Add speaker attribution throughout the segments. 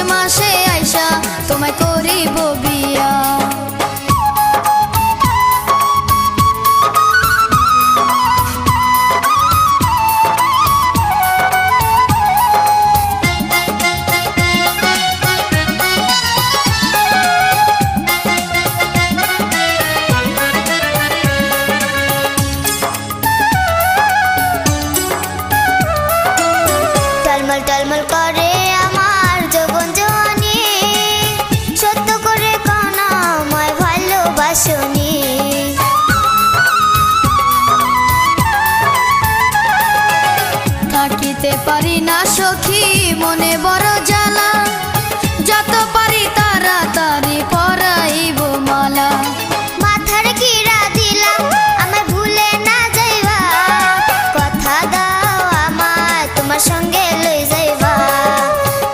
Speaker 1: মাসে আইসা তোমায় করিব বিয়া।
Speaker 2: টলমল টলমল করে আমার যৌবন জওয়ানি, সত্য করে কও না আমায় ভালোবাসনি।
Speaker 1: থাকিতে পারি না সখী মনে বড় জ্বালা, যত পারি তাড়াতাড়ি পরাইব মালা।
Speaker 2: মাথার কিরা দিলাম আমায় ভুলে না যাইবা, কথা দাও আমায় তোমার সঙ্গে লই যাইবা,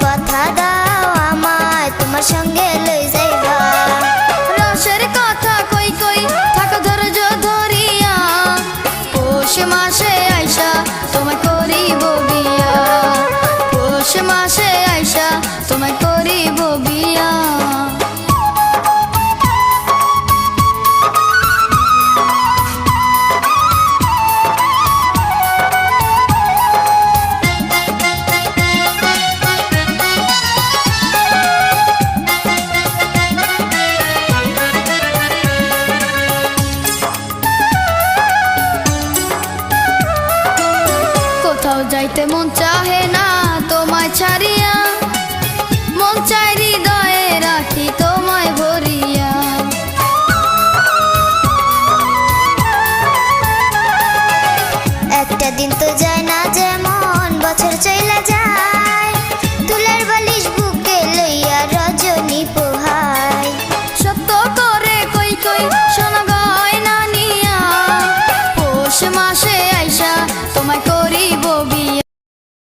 Speaker 2: কথা দাও আমায় তোমার সঙ্গে লই যাইবা।
Speaker 1: রসের কথা কই কই থাকো ধৈর্য ধরিয়া, পৌষ মাসে আইসা তোমায় করিব বিয়া। পৌষ মাসে আইসা তোমায় করিব বিয়া। কোথাও যাইতে মন চাহে না তোমায় ছাড়িয়া, মন চাই হৃদয়ে রাখি তোমায় ভরিয়া।
Speaker 2: একটা দিন তো যায় না যেমন বছর চইলা যায়।